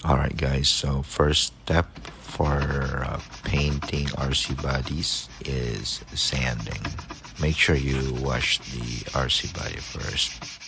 Alright guys, so first step for painting RC bodies is sanding. Make sure you wash the RC body first.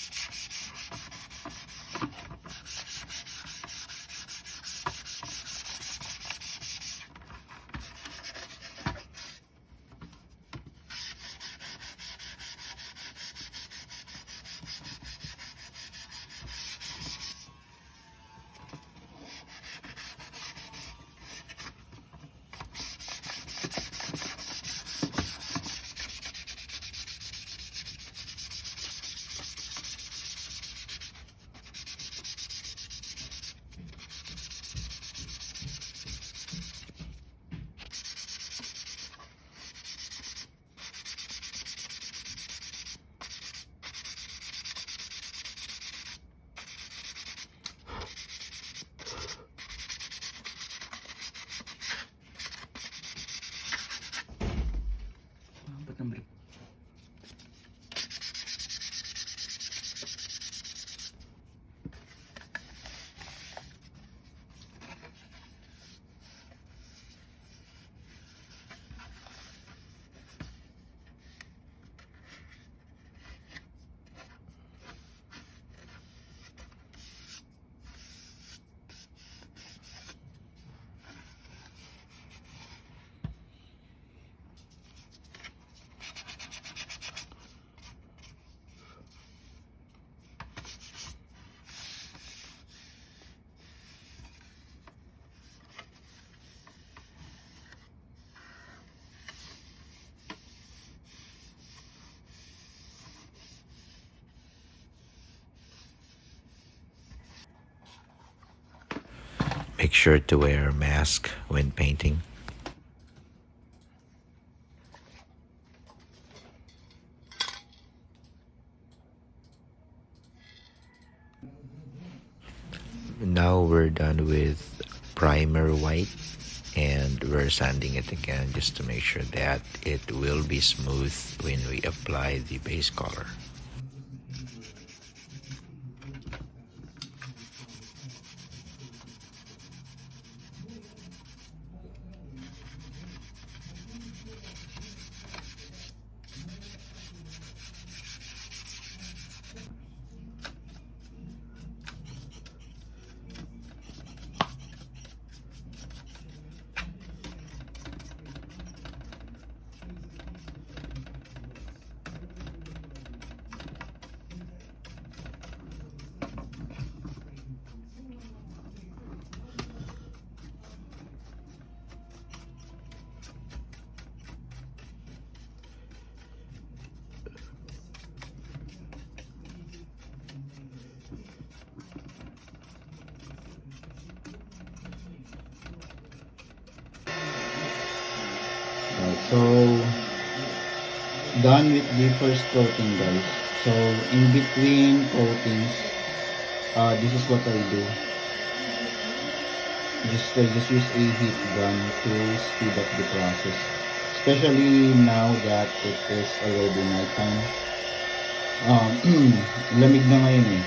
Make sure to wear a mask when painting. Now we're done with primer white and we're sanding it again just to make sure that it will be smooth when we apply the base color. So done with the first coating, guys. So in between coatings, this is what I do. I just use a heat gun to speed up the process, especially now that it is already nighttime. Lamig na ngayon eh.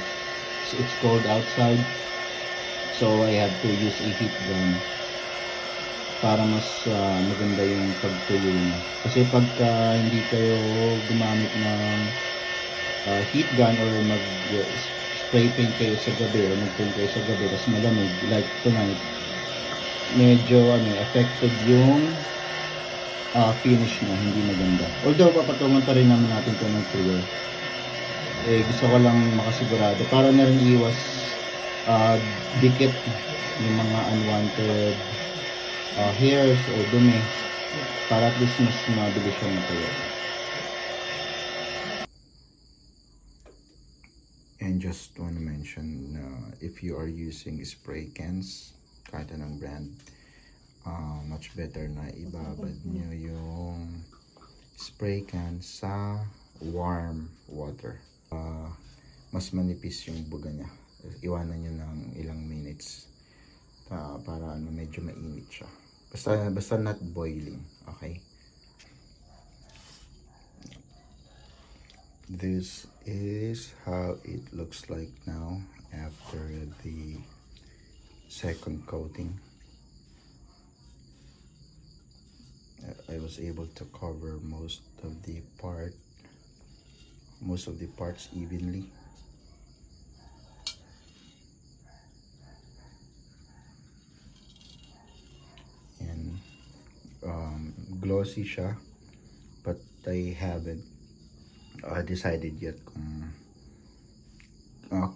So it's cold outside, so I have to use a heat gun para mas maganda yung pagtuyo niya. Kasi pagka hindi kayo gumamit ng heat gun or spray paint kayo sa gabi or mag-paint kayo sa gabi tapos malamig like tonight, medyo affected yung finish na, hindi maganda. Although papatungan pa rin naman natin ito ng clear. Gusto ko lang makasigurado para na rin iwas dikit yung mga unwanted hairs o dumi para at least mas mabilis siya matuyo. And just want to mention, if you are using spray cans, kahit anong brand, much better na ibabad nyo yung spray can sa warm water. Mas manipis yung buga niya. Iwanan nyo ng ilang minutes para medyo mainit siya. Basta not boiling, okay? This is how it looks like now after the second coating. I was able to cover most of the parts evenly. And glossy siya, but I haven't decided yet kung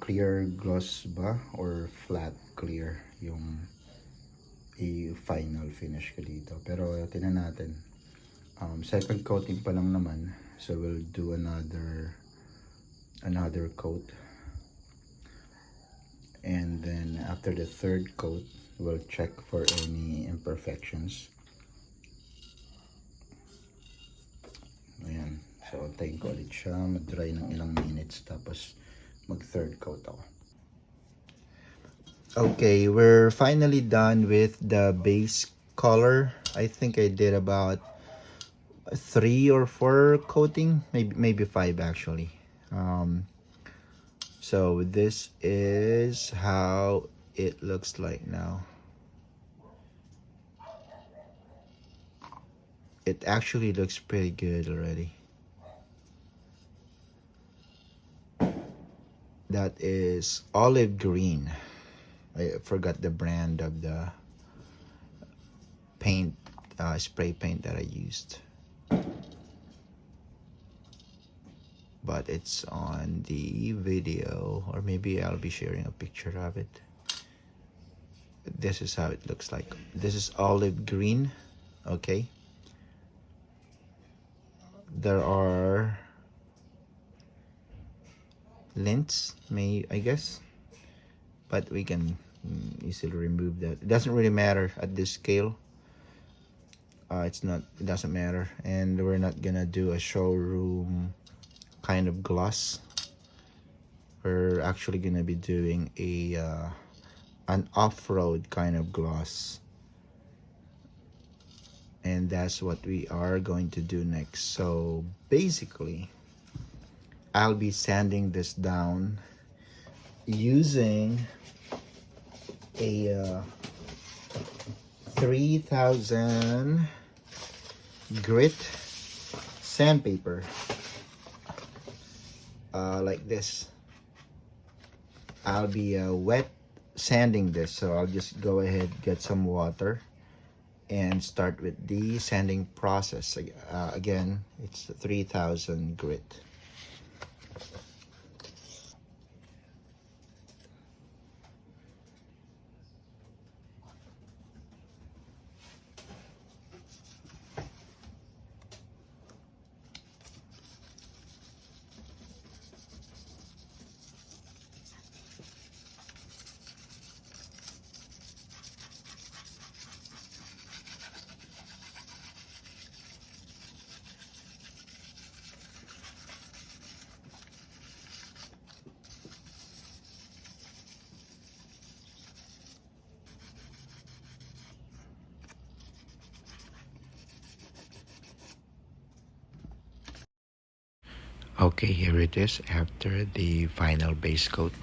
clear gloss ba or flat clear yung final finish ko dito. Pero tingnan natin. Second coating pa lang naman, so we'll do another coat, and then after the third coat we'll check for any imperfections. Ayan, so antayin ko ulit siya mag-dry ng ilang minutes tapos mag third coat ako. Okay, we're finally done with the base color. I think I did about 3 or 4 coating, maybe 5 actually. So this is how it looks like now. It actually looks pretty good already. That is olive green. I forgot the brand of the paint, spray paint that I used, but it's on the video, or maybe I'll be sharing a picture of it. This is how it looks like. This is olive green. Okay, there are lints, I guess, but we can easily remove that. It doesn't really matter at this scale. It doesn't matter, and we're not gonna do a showroom kind of gloss. We're actually gonna be doing an off-road kind of gloss, and that's what we are going to do next. So basically I'll be sanding this down using a 3000 grit sandpaper, like this. I'll be wet sanding this, so I'll just go ahead, get some water, and start with the sanding process. Again, it's 3000 grit. Okay, here it is after the final base coat.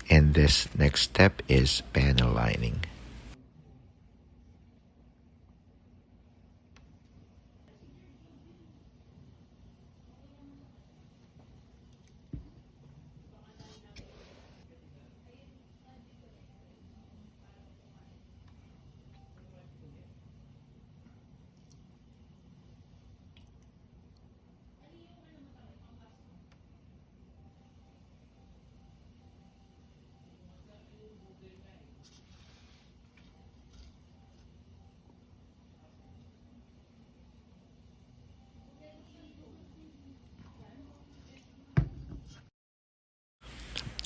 And this next step is panel lining.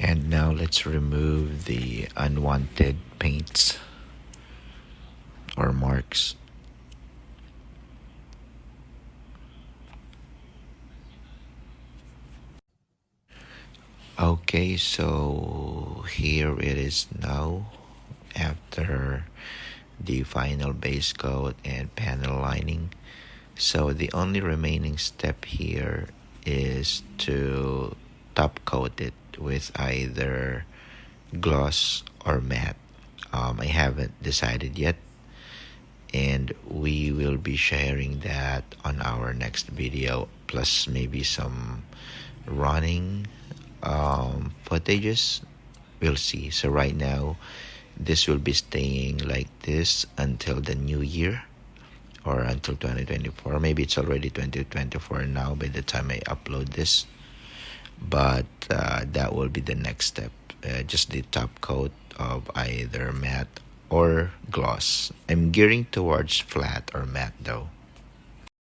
And now let's remove the unwanted paints or marks. Okay, so here it is now after the final base coat and panel lining. So the only remaining step here is to top coat it with either gloss or matte. I haven't decided yet, and we will be sharing that on our next video, plus maybe some running footages. We'll see. So right now, this will be staying like this until the new year, or until 2024. Maybe it's already 2024 now by the time I upload this, but that will be the next step. Just the top coat of either matte or gloss. I'm gearing towards flat or matte though.